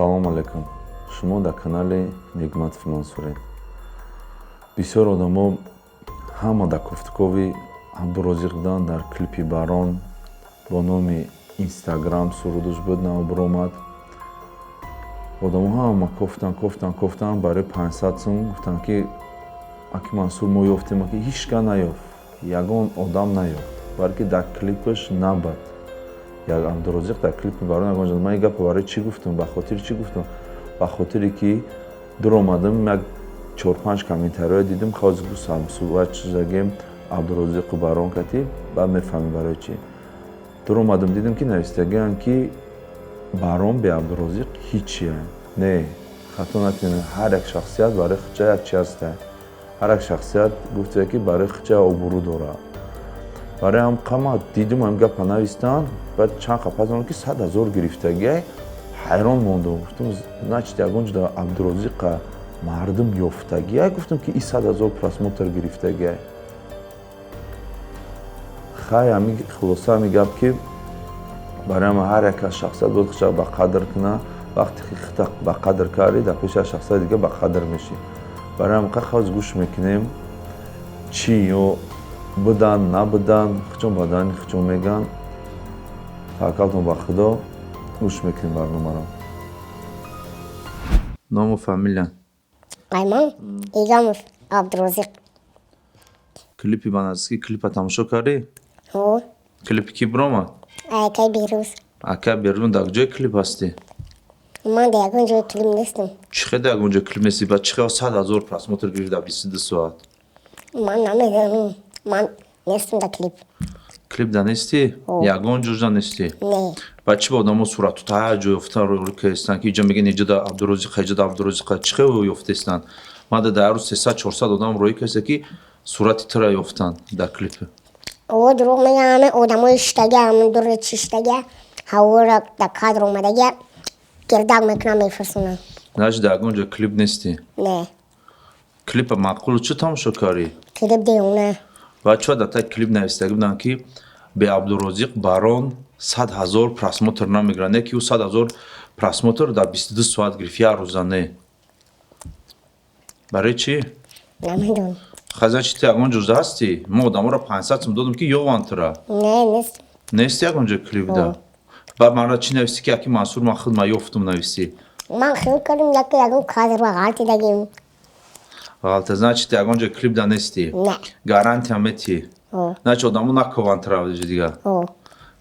Салом алейкум. Шумо дар канали Нигмат Финансуред. Бисёр одамо ҳама дар кофтукови Абдурозиқ дан дар клипи Барон бо номи Инстаграм сурудуш буд наобромад. Одамо ҳама кофтан барои 500 сум гуфтанд ки аки Мансур мо ёфтем ки ҳеҷ ка наёфт. Ягон одам наёфт. Балки дар клипаш набад. Як Абдурозиқ дар клипи Барон ягон ҷо ман гапа барои чӣ гуфтам? Ба хотири чӣ гуфтам? Ба хотире ки дур омадам як 4-5 комментариҳо дидим хоз гусам суҳбат шудагем Абдурозиқу Барон кати ба мефаҳмӣ барои чӣ. Дур омадам дидам ки навистагиам ки Барон бе Абдурозиқ ҳичия. Не, хато накунед. Ҳар як шахсият барои хича як чи аст. Ҳар як шахсият гуфтае ки барои хича обурӯ дорад. Барои ҳам қамат дидим ҳам гапа навистанд, баъд чанд қапа зонам ки 100 000 гирифтагиай, ҳайрон мондам. Гуфтам значит ягон ҷо Абдурозиқа мардум ёфтагиай, гуфтам ки и 100 000 просмотр гирифтагиай. Хай ҳами хулоса ҳами гап ки барои ҳама ҳар як шахсият бояд худшро ба қадр кунад. Вақте ки худта ба қадр кардӣ, дар пеши шахсияти дига ба қадр мешӣ. Барои ҳама хоз гӯш мекунем чӣ ё будан набудан хичон бадани хичон меган. Таваккалтон ба Худо. гӯш мекунем барномаро. Ному фамилия? Айман Игамов Абдурозиқ. Клипи ба наздики клипа тамошо кардӣ? Ҳо. Клипи ки биромад? Акай Берӯз. Ака Берун дар куҷои клип ҳастӣ? Ман дар ягон ҷои клип нестам. Чӣ хел дар ягон ҷои клип нестӣ? Ба чӣ хел 100 000 просмотр гирифт дар 22 соат? Ман намедонам. Ман нестам дар клип. Клип дар нестӣ? Ягон ҷош дар нестӣ? Не. Ба чӣ ба одамо сурату таа ҷо ёфтан рӯкестанд ки иҷо мегӯянд иҷо дар Абдурозиқ иҷо дар Абдурозиқ чӣ хел ёфтестанд? Ман дар рӯз 300-400 одам рӯӣ кардам ки сурати тира ёфтанд дар клипе. О дурӯғ мегӯям ҳаме одамои иштаги ҳамин дури чиштаги ҳавора дар кадр омадаги гирдак мекунам мефирсонам. Значит дар ягон ҷо клип нестӣ? Не. Клипа маъқулу чӣ тамошо кардӣ? Клип девона. Ва чӣ дар таи клип навистагӣ буданд ки бе Абдурозиқ Барон 100 000 просмотр намегирад. Не ки ӯ 100 000 просмотр дар 22 соат гирифт як рӯза не. Барои чӣ? Намедонам. Хазан чи ягон ҷо ҳастӣ? Мо одаморо 500 сум додам ки ёванд тира. Не, нестам. Нести ягон ҷо клип да? Баъд манро чӣ навистӣ ки аки Мансур ман худ ёфтум навистӣ? Ман хел кардам яке ягон кадр ва ғалти дагем. Ғалта, значит ягон ҷо клип да нестӣ? Не. Гарантия метӣ? Значит одамо накованд тира ҷо дига?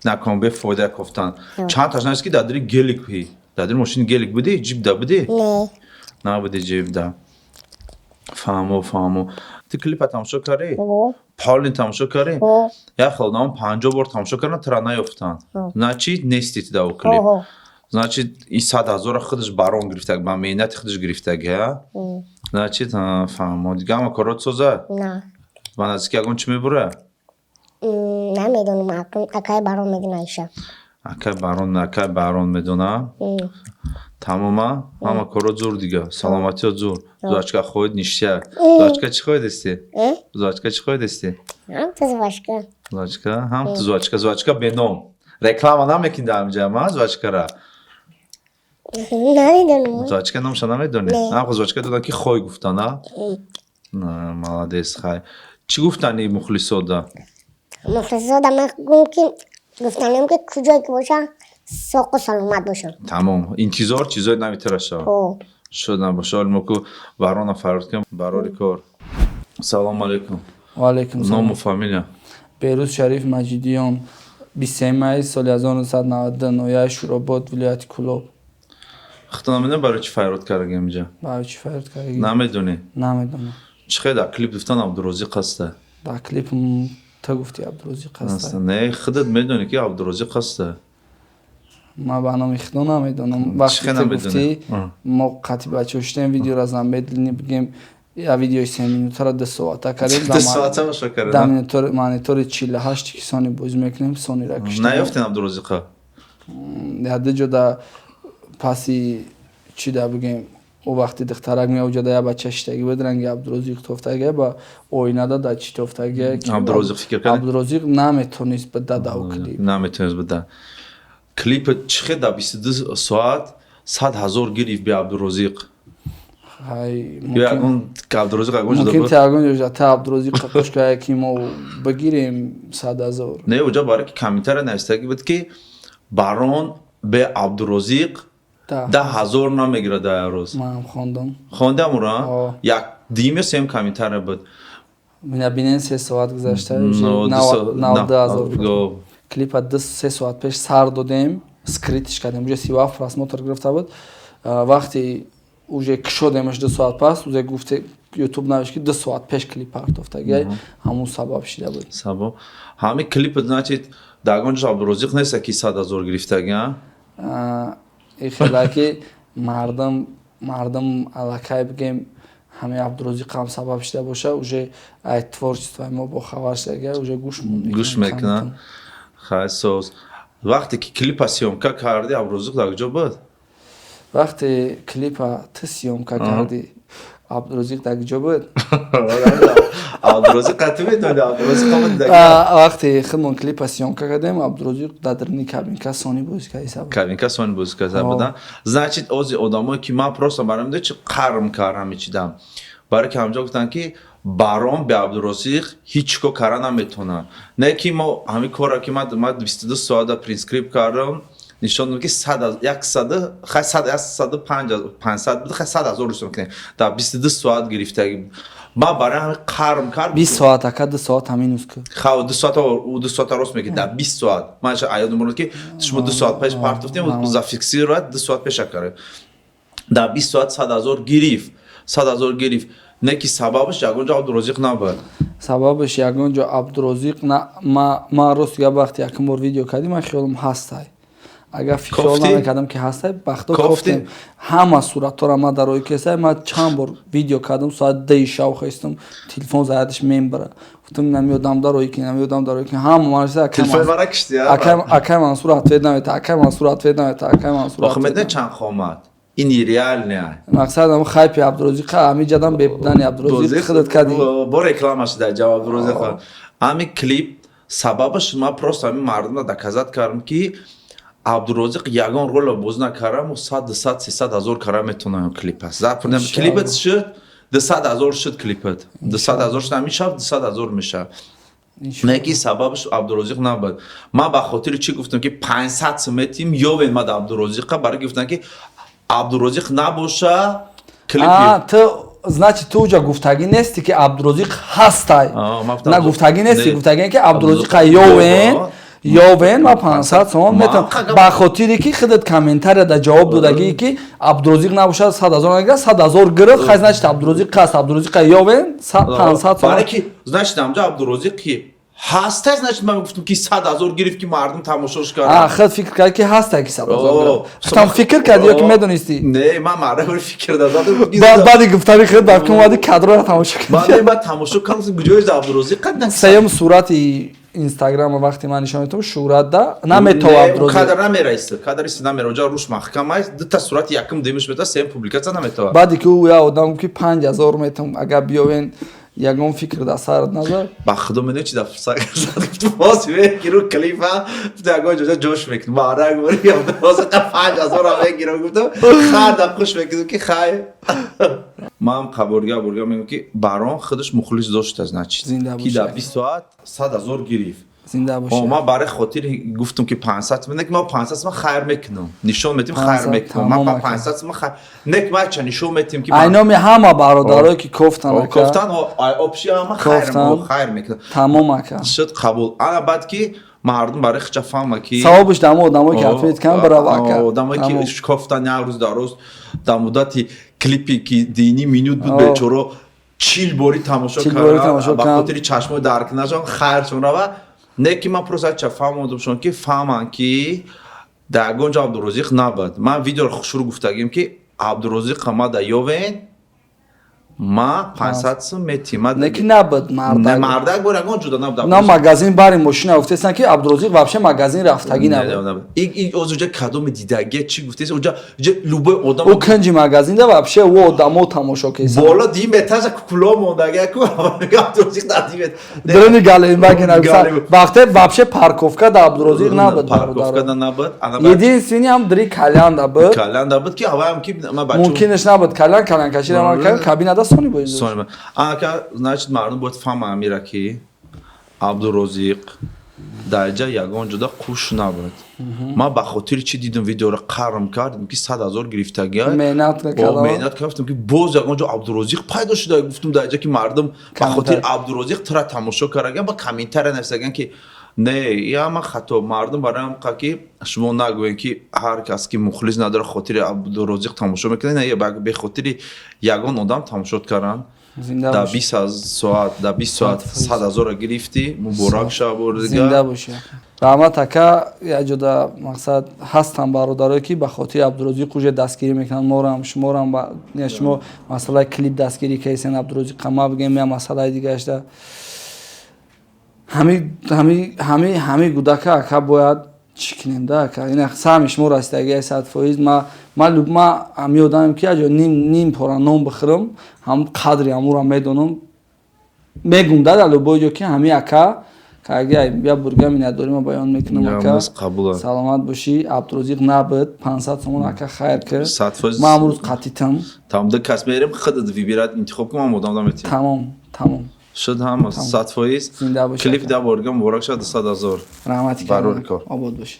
Након бефоида кофтан. Чанд таш наст ки дар дири гелик бӣ? Дар дири мошини гелик будӣ? Ҷибда будӣ? Не. Набудӣ ҷибда. Фаҳмо. Ти клипа тамошо кардӣ? Паулин тамошо кардӣ? Як хел одамон 50 бор тамошо карданд, тира наёфтанд. Значит нести ти дар ӯ клип. Значит и 100 000 худаш Барон гирифтаг, ба меҳнати худаш гирифтаги, а? Значит фаҳмо. Дига ҳама корот соза? Не. Ба наздики ягон чӣ мебура? Намедонам. Акай Барон медона иша. Акай Барон медона? Тамома? Ҳама корот зур дига. Саломатиёт зур. Зуачка хоҳед ништияк. Зуачка чӣ хоҳед истӣ? Зуачка чӣ хоҳед истӣ? Ҳам ту зуачка. Зуачка? Ҳам ту зуачка. Зуачка беном. Реклама намекунӣ дар ҳамҷа, ма зуачкара? Намедонам. Зуачка номша намедонӣ? Ҳам зуачка доданд ки хой гуфтанд, а? Маладес хай. Чӣ гуфтани мухлисода? Мухлисода гуфтанем ки куҷое ки бошам соқу саломат бошам. Тамом. Интизор чизои нави тира шавад. Шуд набоша. Ҳоле мо ку Барона фарод кунем барори кор. Салому алейкум. Ва алейкум салом. Ному фамилия? Берӯз Шариф Маҷидиён. 23 май соли 1992 ноҳияи Шуробод вилояти Кӯлоб. Худто намедонӣ барои чӣ фарод кардагем инҷа? Барои чӣ фарод кардагем? Намедонӣ? Намедонам. Чӣ хел дар клип гуфтан Абдурозиқ ҳаста? Дар клип ту гуфтӣ Абдурозиқ ҳаста. Не, худат медонӣ ки Абдурозиқ ҳаста. Ман ба номи Худо намедонам. Вақте ту гуфтӣ мо қатъи бачаҳо шудем видеоро замедлини бигем я видеои 3 минутаро 2 соата кардем. 2 соата бошо кардем. Дар монитори 48 ки сони боз мекунем, сониро киштем. Наёфтем Абдурозиқа? Я ду ҷода паси чӣ да бигем ӯ вақти духтарак меоҷада я бача шитаги буд ранги Абдурозиқ тофтаги ба оинада да чӣ тофтаги Абдурозиқ фикр кардем? Абдурозиқ наметонист буда да ӯ клип. Наметонист буда. Клип чӣ хел дар 22 соат 100,000 гирифт би Абдурозиқ. ҳай Я ягон Абдурозиқ ягон шуда мумкин буд. тягон ёжа та Абдурозиқ қашка ки мо бигирем 100,000 Не уҷа барои ки комментария навистагӣ буд ки барон бе Абдурозиқ 10,000 намегирад дар рӯз. ман хондам Хондам ура? Як дим ё сем комментария буд. мина бинен 3 соат гузашта No, 90,000 клипа 3 соат пеш сар додем скритиш кардем уже 37 просмотр гирифта буд вақти уже кшодемаш 2 соат пас уже гуфте YouTube навиш ки 2 соат пеш клип партофтаги ҳамун сабаб шида буд Сабаб ҳами клипот значит дагонҷа Абдурозиқ неста ки 100,000 гирифтаги ихелаки мардам алакай бигем ҳами Абдурозиқ ҳам сабаб шида боша уже ай творчествои мо бо хабар шидаги уже гӯш мекунад хай соз вақте ки клипа съёмка карди Абдурозиқ дар куҷо буд вақте клипа ту съёмка карди Абдурозиқ дар куҷо буд Абдурозиқ қатӣ медони Абдурозиқ вақте худмон клипа съёмка кардем Абдурозиқ дар даруни кабинка сони бозӣ карда буд кабинка сони бозӣ карда буданд значит ози одамое ки ман просто баромида чи қарм кардам ичидам барои ки ҳамҷо гуфтанд ки барон бе Абдурозиқ ҳеҷ кор кара наметавонад не ки мо ҳамин корро ки ман 22 соата принскрип кардам нишон додам ки 500 буд 100,000 рӯз кунем дар 22 соат гирифтаги ман барои ҳамин қарм кард 20 соат ака 2 соат ҳамин уз куд ха 2 соат рост мегӯяд дар 20 соат ман аёдам бурд ки шумо 2 соат пеш партофтем зафиксировать 2 соат пеша кард дар 20 соат 100,000 гирифт 100,000 гирифт не ки сабабаш ягонҷо Абдурозиқ набуд сабабаш ягонҷо Абдурозиқ ман рост я вақти якум бор видео кардим ман хиёлам ҳастай агар фикр намекардам ки ҳастай бахто кофтем ҳама суратҳоро ман дар рои кесай ман чанд бор видео кардам соат 10 шав хестам телефон зарядиш мебара гуфтам намёдам дар рои ки ҳама марса телефон бара кишти акай Мансур ответ намета акай Мансур ответ намета акай Мансур охо медонӣ чанд хомад ин реальная мақсадам хайпи Абдурозиқ ҳамиҷадам бебудани Абдурозиқ худат карди бо реклама шуда ҷавоб Абдурозиқ ҳамин клип сабабаш ман просто ҳамин мардумро доказат кардам ки Абдурозиқ ягон ролро бозӣ накардам 100-200-300,000 кара метавонам клипас запрдам клипат шуд 200,000 шуд клипат 200,000 шуд ҳамин шаб 200,000 мешавад не ки сабабаш Абдурозиқ набуд ман ба хотири чӣ гуфтам ки 500 сум метим ёвем мад Абдурозиқа барои гуфтам ки Абдурозиқ набоша клипи ту значит ту ҷа гуфтагӣ нести ки Абдурозиқ ҳастай на гуфтагӣ нести гуфтагӣ ки Абдурозиқа ёвен ма 500 сом метам ба хотире ки худат комментария да ҷавоб додагӣ ки Абдурозиқ набошад 100,000 нагира 100,000 гирифт хай значит Абдурозиқ қаст Абдурозиқа ёвен 500 сом барои ки значит ҳамҷо Абдурозиқ ки ҳастай значит ман гуфтам ки 100,000 гирифт ки мардум тамошош кард худ фикр кард ки ҳастай ки 100,000 там фикр карди ё ки медонисти не ман мардум фикр дадам баъди гуфтани худ балки омади кадроро тамошо кард ман тамошо кардам куҷоиш Абдурозиқ қад сеюм сурати Инстаграм вақти ман нишон медиҳам шӯҳратда наметава Абдурозиқ кадр намераист кадрист намера ҷа руш маҳкам аст дута сурати якум демиш мета сем публикация наметава баъди ки ӯ я одам ки 5,000 метам агар биёвен ягон фикр дар сарат назар ба худо медонӣ чи дар боз мегиру клипа ягон ҷоҷа ҷош мекунӣ баъда гӯри Абдурозиқа 5,000 мегиру гуфтам хардам хуш мекунам ки хай ман қабурга мегӯям ки барон худаш мухлис дошта значит ки дар 20 соат 100,000 гирифт зинда боша ман барои хотири гуфтам ки 500 не ки ман 500 ман хайр мекунам нишон метим хайр мекунам ман 500 ман хайр не ки ман ча нишон метим ки айноми ҳама бародарое ки кофтан обши ҳама хайр мекунам тамом ака шуд қабул ана баъд ки мардум барои хича фаҳма ки савобиш дамо одамое ки ответ кан барава ака одамое ки кофтан як рӯз дар рост дар муддати клипи ки дини минут буд бечоро 40 бори тамошо кардам ба хотири чашмои даркнашон хайршон рава не ки ман просто ча фаҳмодамшон ки фаҳман ки дар ягон ҷо Абдурозиқ набуд ман видеоро шурӯъ гуфтагим ки Абдурозиқ омада ёвен ма 500 сум метима не ки набуд мардак мардак бор ягон ҷуда набуд на магазин бари мошина гуфтесан ки Абдурозиқ вообще магазин рафтагӣ набуд ин озуҷа кадоми дидагия чӣ гуфтест оҷа любой одам ӯ кинҷи магазинда вообще ӯ одамо тамошо кесан бола 2 метража кукло мондага ку Абдурозиқ да 2 метр драни галембагина вақте вообще парковка да Абдурозиқ набуд парковка да набуд единствениам дри калянда буд калянда буд ки аваам ки ма бачо мумкинаш набуд калан кашида ма кабинада сони боид сони ака значит мардум бояд фаҳма амира ки Абдурозиқ дар ҷа ягон ҷуда қуш набуд ман ба хотири чӣ дидум видеоро қарм кардам ки 100 000 гирифтагия меҳнат кардам ки боз ягон ҷо Абдурозиқ пайдо шуда гуфтум дар ҷа ки мардум ба хотири Абдурозиқ тра тамошо кардаган ба комментария нависаган ки не яма хато мардум бароям қа ки шумо нагӯен ки ҳар кас ки мухлис надора хотири Абдурозиқ тамошо мекунад не бе хотири ягон одам тамошо карданд дар 20 соат 100 000 гирифтӣ муборак шава зинда боши раҳмат ака якҷода мақсад ҳастанд бародарое ки ба хотири Абдурозиқ уже дастгирӣ мекунанд морам шуморам шумо масъалаи клип дастгирӣ кардем Абдурозиқ ма бигем я масъалаи дигарашда ҳами гудака ака бояд чӣ кунем да ака ина сами шумо расидагия 100%. Ма ҳами одамем ки аҷо ним пора нон бихӯрам ҳам қадри ҳамура медонам мегум да дар любой ҷо ки ҳами ака агар я бурга миннатдорӣ ма баён мекунам ака саломат бошӣ Абдурозиқ набуд 500 сомон ака хайр кирд ман амрӯз қатитам тамда кас мерем худат вибират интихоб кунам одамда метим тамом шуд ҳам 100%. Клип да борга муборак шад 100 000 раҳмати барори кор обод бошӣ.